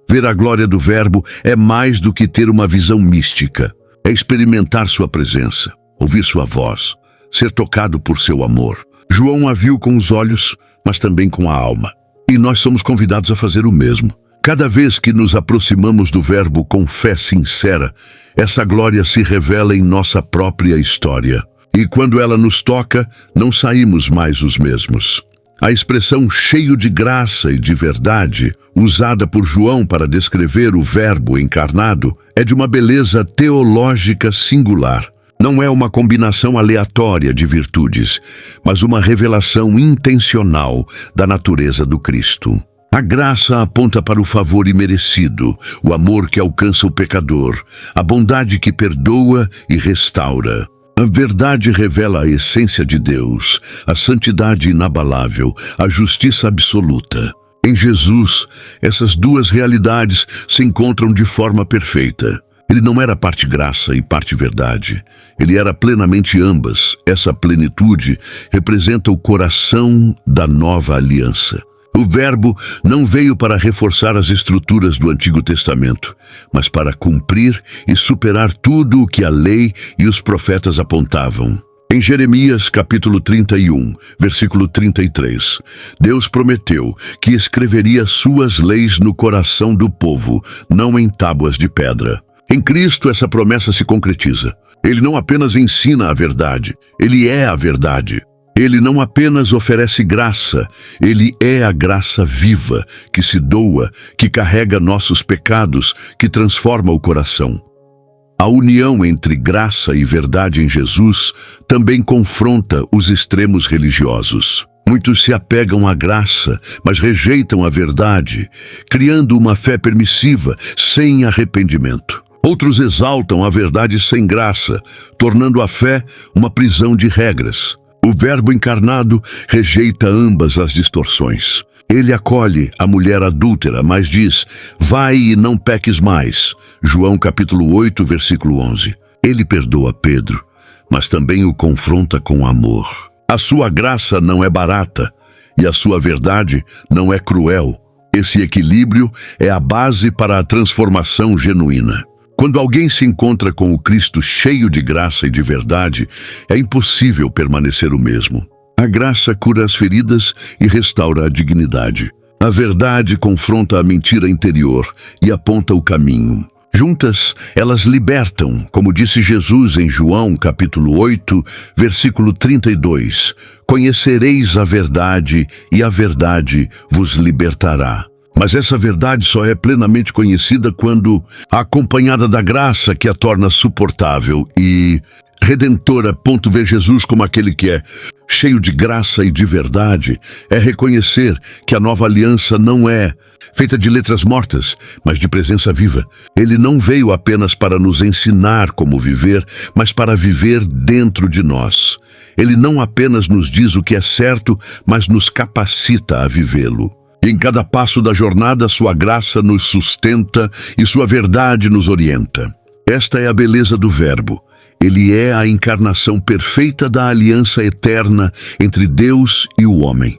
A: Ver a glória do Verbo é mais do que ter uma visão mística. É experimentar sua presença, ouvir sua voz, ser tocado por seu amor. João a viu com os olhos, mas também com a alma. E nós somos convidados a fazer o mesmo. Cada vez que nos aproximamos do Verbo com fé sincera, essa glória se revela em nossa própria história. E quando ela nos toca, não saímos mais os mesmos. A expressão "cheio de graça e de verdade", usada por João para descrever o Verbo encarnado, é de uma beleza teológica singular. Não é uma combinação aleatória de virtudes, mas uma revelação intencional da natureza do Cristo. A graça aponta para o favor imerecido, o amor que alcança o pecador, a bondade que perdoa e restaura. A verdade revela a essência de Deus, a santidade inabalável, a justiça absoluta. Em Jesus, essas duas realidades se encontram de forma perfeita. Ele não era parte graça e parte verdade. Ele era plenamente ambas. Essa plenitude representa o coração da nova aliança. O Verbo não veio para reforçar as estruturas do Antigo Testamento, mas para cumprir e superar tudo o que a lei e os profetas apontavam. Em Jeremias, capítulo 31, versículo 33, Deus prometeu que escreveria suas leis no coração do povo, não em tábuas de pedra. Em Cristo, essa promessa se concretiza. Ele não apenas ensina a verdade, ele é a verdade. Ele não apenas oferece graça, ele é a graça viva, que se doa, que carrega nossos pecados, que transforma o coração. A união entre graça e verdade em Jesus também confronta os extremos religiosos. Muitos se apegam à graça, mas rejeitam a verdade, criando uma fé permissiva, sem arrependimento. Outros exaltam a verdade sem graça, tornando a fé uma prisão de regras. O Verbo encarnado rejeita ambas as distorções. Ele acolhe a mulher adúltera, mas diz: vai e não peques mais. João capítulo 8, versículo 11. Ele perdoa Pedro, mas também o confronta com amor. A sua graça não é barata e a sua verdade não é cruel. Esse equilíbrio é a base para a transformação genuína. Quando alguém se encontra com o Cristo cheio de graça e de verdade, é impossível permanecer o mesmo. A graça cura as feridas e restaura a dignidade. A verdade confronta a mentira interior e aponta o caminho. Juntas, elas libertam, como disse Jesus em João capítulo 8, versículo 32. Conhecereis a verdade e a verdade vos libertará. Mas essa verdade só é plenamente conhecida quando acompanhada da graça que a torna suportável e redentora. Ver Jesus como aquele que é cheio de graça e de verdade é reconhecer que a nova aliança não é feita de letras mortas, mas de presença viva. Ele não veio apenas para nos ensinar como viver, mas para viver dentro de nós. Ele não apenas nos diz o que é certo, mas nos capacita a vivê-lo. E em cada passo da jornada, sua graça nos sustenta e sua verdade nos orienta. Esta é a beleza do Verbo. Ele é a encarnação perfeita da aliança eterna entre Deus e o homem.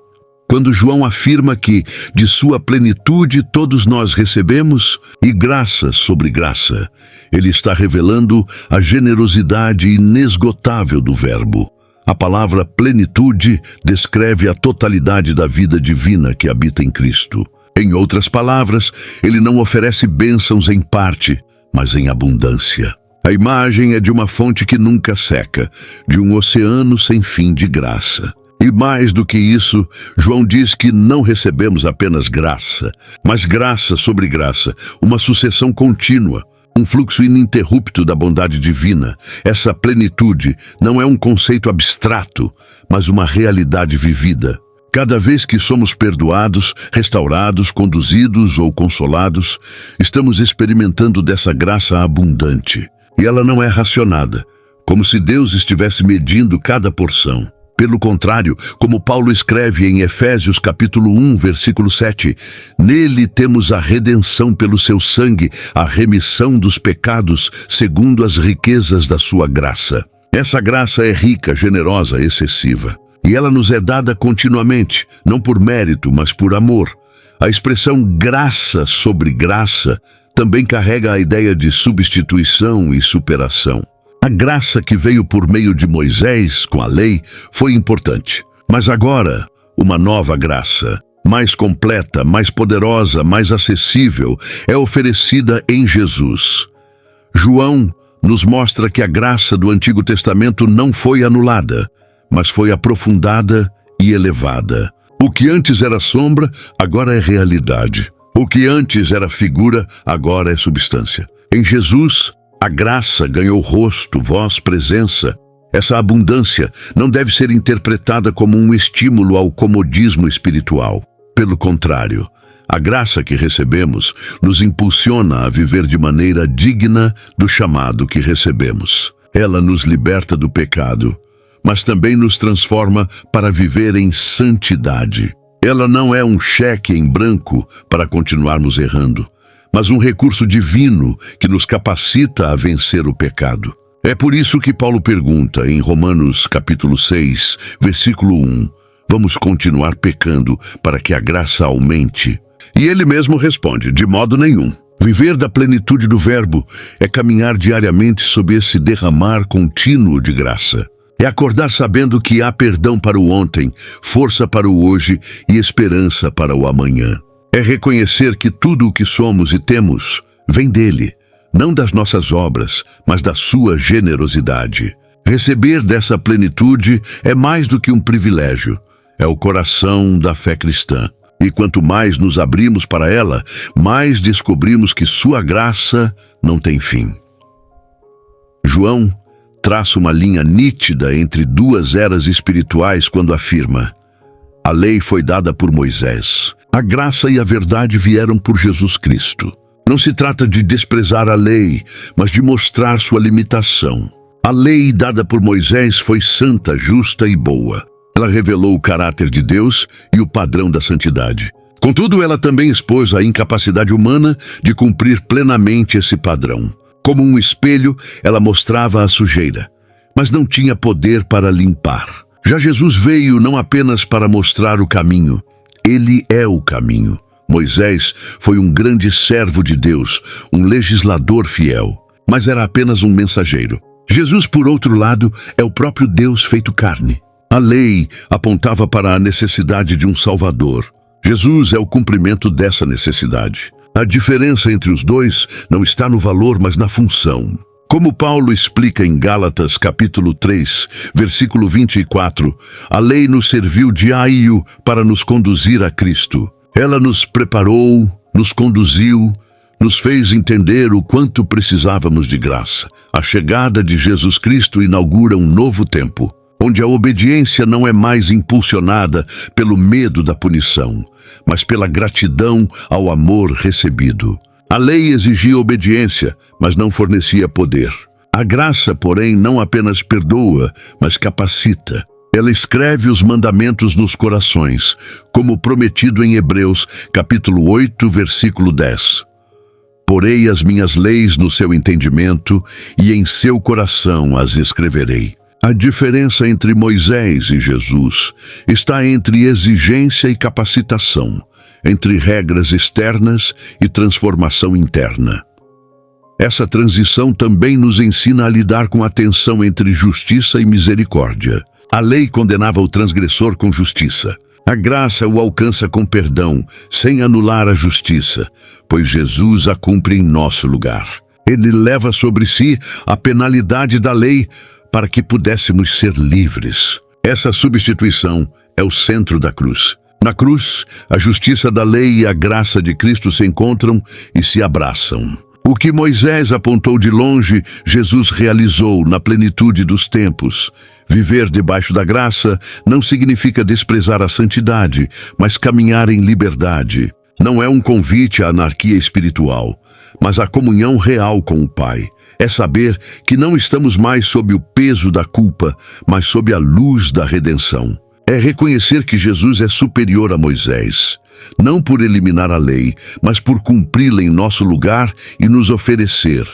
A: Quando João afirma que, de sua plenitude, todos nós recebemos, e graça sobre graça, ele está revelando a generosidade inesgotável do Verbo. A palavra plenitude descreve a totalidade da vida divina que habita em Cristo. Em outras palavras, ele não oferece bênçãos em parte, mas em abundância. A imagem é de uma fonte que nunca seca, de um oceano sem fim de graça. E mais do que isso, João diz que não recebemos apenas graça, mas graça sobre graça, uma sucessão contínua, um fluxo ininterrupto da bondade divina. Essa plenitude não é um conceito abstrato, mas uma realidade vivida. Cada vez que somos perdoados, restaurados, conduzidos ou consolados, estamos experimentando dessa graça abundante. E ela não é racionada, como se Deus estivesse medindo cada porção. Pelo contrário, como Paulo escreve em Efésios capítulo 1, versículo 7, nele temos a redenção pelo seu sangue, a remissão dos pecados, segundo as riquezas da sua graça. Essa graça é rica, generosa, excessiva. E ela nos é dada continuamente, não por mérito, mas por amor. A expressão graça sobre graça também carrega a ideia de substituição e superação. A graça que veio por meio de Moisés, com a lei, foi importante. Mas agora, uma nova graça, mais completa, mais poderosa, mais acessível, é oferecida em Jesus. João nos mostra que a graça do Antigo Testamento não foi anulada, mas foi aprofundada e elevada. O que antes era sombra, agora é realidade. O que antes era figura, agora é substância. Em Jesus, a graça ganhou rosto, voz, presença. Essa abundância não deve ser interpretada como um estímulo ao comodismo espiritual. Pelo contrário, a graça que recebemos nos impulsiona a viver de maneira digna do chamado que recebemos. Ela nos liberta do pecado, mas também nos transforma para viver em santidade. Ela não é um cheque em branco para continuarmos errando, mas um recurso divino que nos capacita a vencer o pecado. É por isso que Paulo pergunta em Romanos capítulo 6, versículo 1, vamos continuar pecando para que a graça aumente? E ele mesmo responde, de modo nenhum. Viver da plenitude do Verbo é caminhar diariamente sob esse derramar contínuo de graça. É acordar sabendo que há perdão para o ontem, força para o hoje e esperança para o amanhã. É reconhecer que tudo o que somos e temos vem dele, não das nossas obras, mas da sua generosidade. Receber dessa plenitude é mais do que um privilégio, é o coração da fé cristã. E quanto mais nos abrimos para ela, mais descobrimos que sua graça não tem fim. João traça uma linha nítida entre duas eras espirituais quando afirma: a lei foi dada por Moisés, a graça e a verdade vieram por Jesus Cristo. Não se trata de desprezar a lei, mas de mostrar sua limitação. A lei dada por Moisés foi santa, justa e boa. Ela revelou o caráter de Deus e o padrão da santidade. Contudo, ela também expôs a incapacidade humana de cumprir plenamente esse padrão. Como um espelho, ela mostrava a sujeira, mas não tinha poder para limpar. Já Jesus veio não apenas para mostrar o caminho, ele é o caminho. Moisés foi um grande servo de Deus, um legislador fiel, mas era apenas um mensageiro. Jesus, por outro lado, é o próprio Deus feito carne. A lei apontava para a necessidade de um Salvador. Jesus é o cumprimento dessa necessidade. A diferença entre os dois não está no valor, mas na função. Como Paulo explica em Gálatas capítulo 3, versículo 24, a lei nos serviu de aio para nos conduzir a Cristo. Ela nos preparou, nos conduziu, nos fez entender o quanto precisávamos de graça. A chegada de Jesus Cristo inaugura um novo tempo, onde a obediência não é mais impulsionada pelo medo da punição, mas pela gratidão ao amor recebido. A lei exigia obediência, mas não fornecia poder. A graça, porém, não apenas perdoa, mas capacita. Ela escreve os mandamentos nos corações, como prometido em Hebreus, capítulo 8, versículo 10. Porei as minhas leis no seu entendimento e em seu coração as escreverei. A diferença entre Moisés e Jesus está entre exigência e capacitação, entre regras externas e transformação interna. Essa transição também nos ensina a lidar com a tensão entre justiça e misericórdia. A lei condenava o transgressor com justiça. A graça o alcança com perdão, sem anular a justiça, pois Jesus a cumpre em nosso lugar. Ele leva sobre si a penalidade da lei para que pudéssemos ser livres. Essa substituição é o centro da cruz. Na cruz, a justiça da lei e a graça de Cristo se encontram e se abraçam. O que Moisés apontou de longe, Jesus realizou na plenitude dos tempos. Viver debaixo da graça não significa desprezar a santidade, mas caminhar em liberdade. Não é um convite à anarquia espiritual, mas à comunhão real com o Pai. É saber que não estamos mais sob o peso da culpa, mas sob a luz da redenção. É reconhecer que Jesus é superior a Moisés, não por eliminar a lei, mas por cumpri-la em nosso lugar e nos oferecer,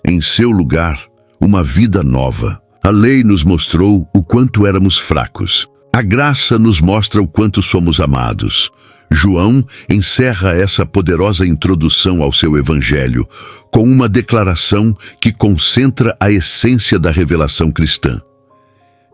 A: em seu lugar, uma vida nova. A lei nos mostrou o quanto éramos fracos. A graça nos mostra o quanto somos amados. João encerra essa poderosa introdução ao seu evangelho com uma declaração que concentra a essência da revelação cristã.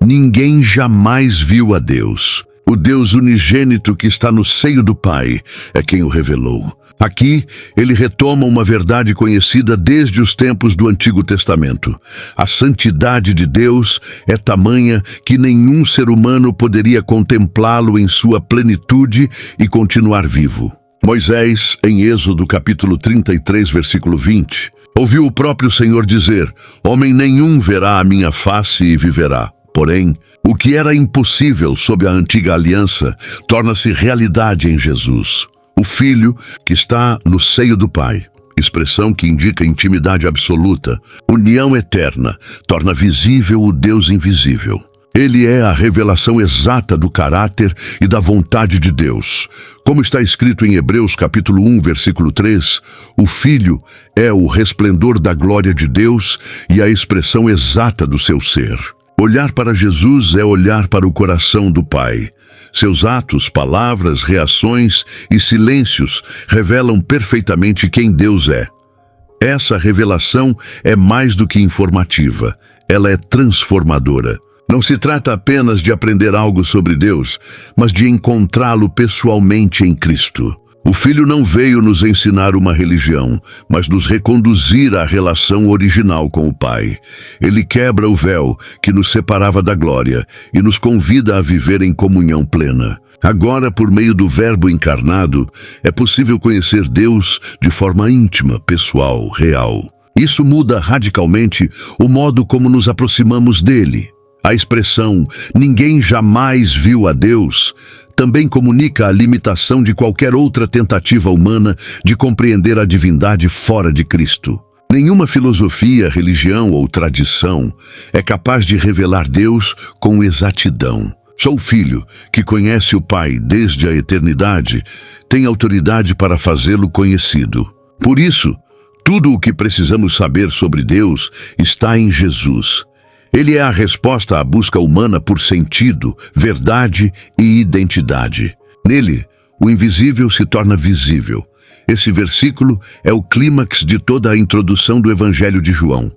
A: Ninguém jamais viu a Deus. O Deus unigênito que está no seio do Pai é quem o revelou. Aqui, ele retoma uma verdade conhecida desde os tempos do Antigo Testamento. A santidade de Deus é tamanha que nenhum ser humano poderia contemplá-lo em sua plenitude e continuar vivo. Moisés, em Êxodo capítulo 33, versículo 20, ouviu o próprio Senhor dizer: "Homem nenhum verá a minha face e viverá." Porém, o que era impossível sob a antiga aliança torna-se realidade em Jesus, o Filho que está no seio do Pai. Expressão que indica intimidade absoluta, união eterna, torna visível o Deus invisível. Ele é a revelação exata do caráter e da vontade de Deus. Como está escrito em Hebreus capítulo 1, versículo 3, o Filho é o resplendor da glória de Deus e a expressão exata do seu ser. Olhar para Jesus é olhar para o coração do Pai. Seus atos, palavras, reações e silêncios revelam perfeitamente quem Deus é. Essa revelação é mais do que informativa, ela é transformadora. Não se trata apenas de aprender algo sobre Deus, mas de encontrá-lo pessoalmente em Cristo. O Filho não veio nos ensinar uma religião, mas nos reconduzir à relação original com o Pai. Ele quebra o véu que nos separava da glória e nos convida a viver em comunhão plena. Agora, por meio do Verbo encarnado, é possível conhecer Deus de forma íntima, pessoal, real. Isso muda radicalmente o modo como nos aproximamos dele. A expressão "ninguém jamais viu a Deus" também comunica a limitação de qualquer outra tentativa humana de compreender a divindade fora de Cristo. Nenhuma filosofia, religião ou tradição é capaz de revelar Deus com exatidão. Só o Filho, que conhece o Pai desde a eternidade, tem autoridade para fazê-lo conhecido. Por isso, tudo o que precisamos saber sobre Deus está em Jesus. Ele é a resposta à busca humana por sentido, verdade e identidade. Nele, o invisível se torna visível. Esse versículo é o clímax de toda a introdução do Evangelho de João.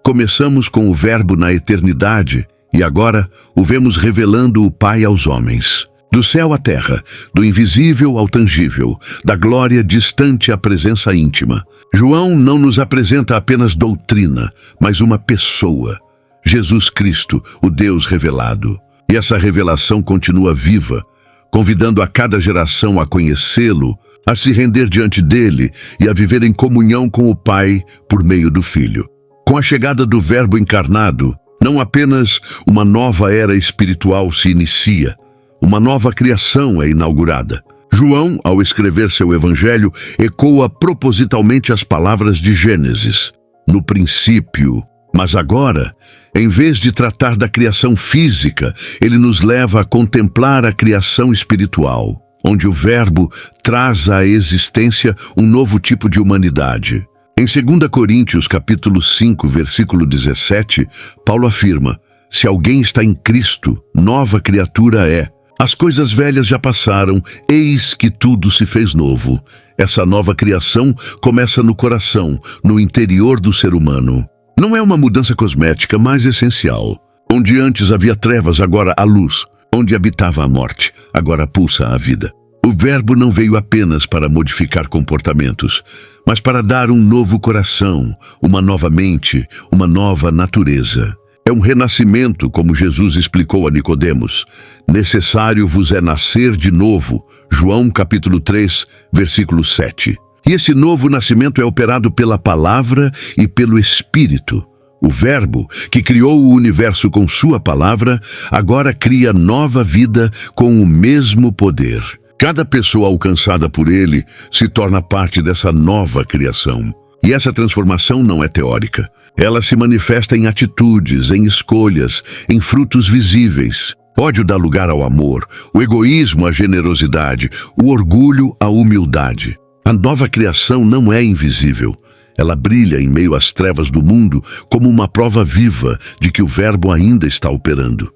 A: Começamos com o Verbo na eternidade e agora o vemos revelando o Pai aos homens. Do céu à terra, do invisível ao tangível, da glória distante à presença íntima. João não nos apresenta apenas doutrina, mas uma pessoa. Jesus Cristo, o Deus revelado. E essa revelação continua viva, convidando a cada geração a conhecê-lo, a se render diante dele e a viver em comunhão com o Pai por meio do Filho. Com a chegada do Verbo encarnado, não apenas uma nova era espiritual se inicia, uma nova criação é inaugurada. João, ao escrever seu Evangelho, ecoa propositalmente as palavras de Gênesis. No princípio. Mas agora, em vez de tratar da criação física, ele nos leva a contemplar a criação espiritual, onde o Verbo traz à existência um novo tipo de humanidade. Em 2 Coríntios, capítulo 5, versículo 17, Paulo afirma: "Se alguém está em Cristo, nova criatura é. As coisas velhas já passaram, eis que tudo se fez novo." Essa nova criação começa no coração, no interior do ser humano. Não é uma mudança cosmética, mas essencial. Onde antes havia trevas, agora há luz. Onde habitava a morte, agora pulsa a vida. O Verbo não veio apenas para modificar comportamentos, mas para dar um novo coração, uma nova mente, uma nova natureza. É um renascimento, como Jesus explicou a Nicodemos. Necessário vos é nascer de novo. João capítulo 3, versículo 7. E esse novo nascimento é operado pela palavra e pelo Espírito. O Verbo, que criou o universo com sua palavra, agora cria nova vida com o mesmo poder. Cada pessoa alcançada por ele se torna parte dessa nova criação. E essa transformação não é teórica. Ela se manifesta em atitudes, em escolhas, em frutos visíveis. Ódio dá lugar ao amor, o egoísmo à generosidade, o orgulho à humildade. A nova criação não é invisível. Ela brilha em meio às trevas do mundo como uma prova viva de que o Verbo ainda está operando.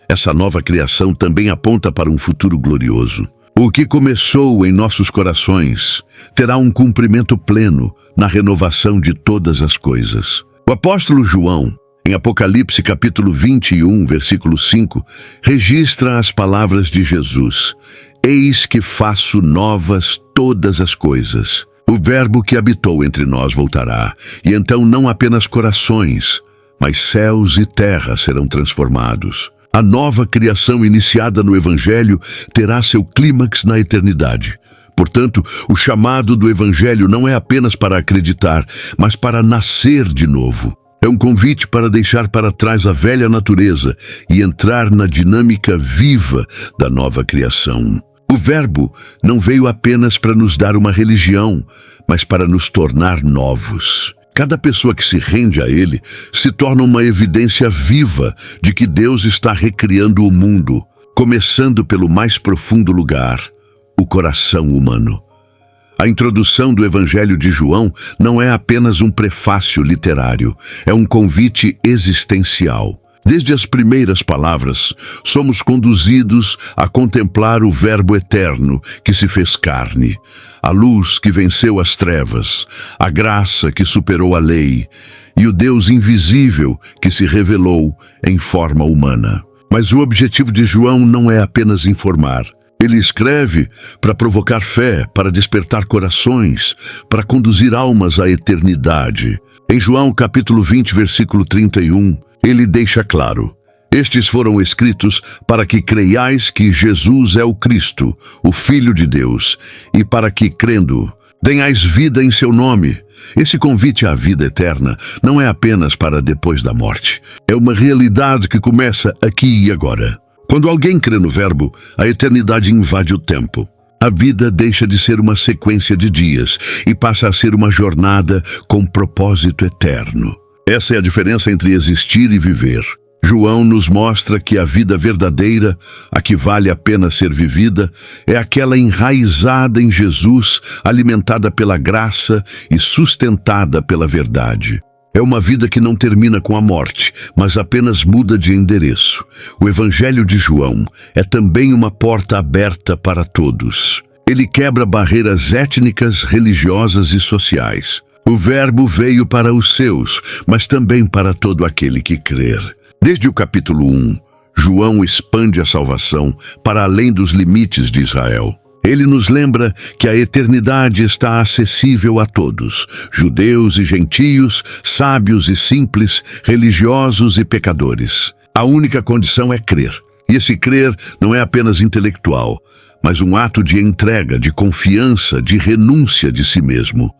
A: Essa nova criação também aponta para um futuro glorioso. O que começou em nossos corações terá um cumprimento pleno na renovação de todas as coisas. O apóstolo João, em Apocalipse capítulo 21, versículo 5, registra as palavras de Jesus: "Eis que faço novas todas as coisas." O Verbo que habitou entre nós voltará, e então não apenas corações, mas céus e terra serão transformados. A nova criação iniciada no Evangelho terá seu clímax na eternidade. Portanto, o chamado do Evangelho não é apenas para acreditar, mas para nascer de novo. É um convite para deixar para trás a velha natureza e entrar na dinâmica viva da nova criação. O Verbo não veio apenas para nos dar uma religião, mas para nos tornar novos. Cada pessoa que se rende a ele se torna uma evidência viva de que Deus está recriando o mundo, começando pelo mais profundo lugar, o coração humano. A introdução do Evangelho de João não é apenas um prefácio literário, é um convite existencial. Desde as primeiras palavras, somos conduzidos a contemplar o Verbo eterno que se fez carne, a luz que venceu as trevas, a graça que superou a lei e o Deus invisível que se revelou em forma humana. Mas o objetivo de João não é apenas informar. Ele escreve para provocar fé, para despertar corações, para conduzir almas à eternidade. Em João capítulo 20, versículo 31, ele deixa claro: estes foram escritos para que creiais que Jesus é o Cristo, o Filho de Deus, e para que, crendo, tenhais vida em seu nome. Esse convite à vida eterna não é apenas para depois da morte. É uma realidade que começa aqui e agora. Quando alguém crê no Verbo, a eternidade invade o tempo. A vida deixa de ser uma sequência de dias e passa a ser uma jornada com propósito eterno. Essa é a diferença entre existir e viver. João nos mostra que a vida verdadeira, a que vale a pena ser vivida, é aquela enraizada em Jesus, alimentada pela graça e sustentada pela verdade. É uma vida que não termina com a morte, mas apenas muda de endereço. O Evangelho de João é também uma porta aberta para todos. Ele quebra barreiras étnicas, religiosas e sociais. O Verbo veio para os seus, mas também para todo aquele que crer. Desde o capítulo 1, João expande a salvação para além dos limites de Israel. Ele nos lembra que a eternidade está acessível a todos, judeus e gentios, sábios e simples, religiosos e pecadores. A única condição é crer. E esse crer não é apenas intelectual, mas um ato de entrega, de confiança, de renúncia de si mesmo.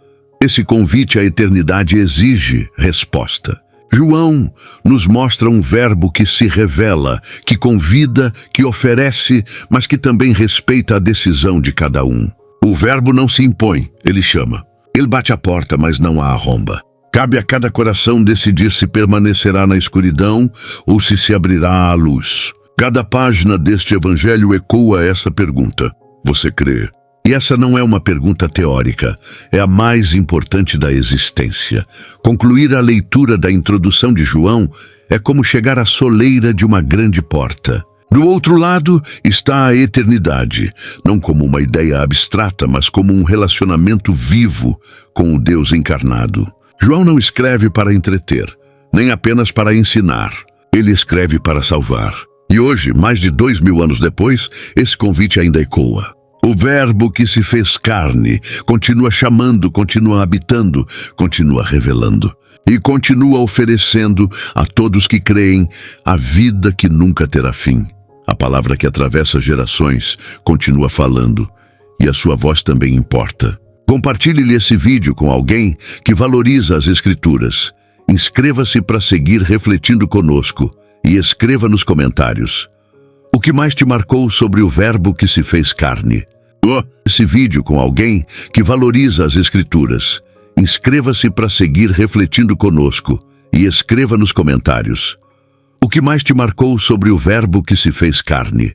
A: Esse convite à eternidade exige resposta. João nos mostra um Verbo que se revela, que convida, que oferece, mas que também respeita a decisão de cada um. O Verbo não se impõe, ele chama. Ele bate a porta, mas não a arromba. Cabe a cada coração decidir se permanecerá na escuridão ou se abrirá à luz. Cada página deste Evangelho ecoa essa pergunta: você crê? E essa não é uma pergunta teórica, é a mais importante da existência. Concluir a leitura da introdução de João é como chegar à soleira de uma grande porta. Do outro lado está a eternidade, não como uma ideia abstrata, mas como um relacionamento vivo com o Deus encarnado. João não escreve para entreter, nem apenas para ensinar. Ele escreve para salvar. E hoje, mais de 2000 anos depois, esse convite ainda ecoa. O Verbo que se fez carne continua chamando, continua habitando, continua revelando e continua oferecendo a todos que creem a vida que nunca terá fim. A palavra que atravessa gerações continua falando e a sua voz também importa. Compartilhe esse vídeo com alguém que valoriza as Escrituras. Inscreva-se para seguir refletindo conosco e escreva nos comentários: o que mais te marcou sobre o Verbo que se fez carne? Esse vídeo com alguém que valoriza as Escrituras. Inscreva-se para seguir refletindo conosco e escreva nos comentários: o que mais te marcou sobre o Verbo que se fez carne?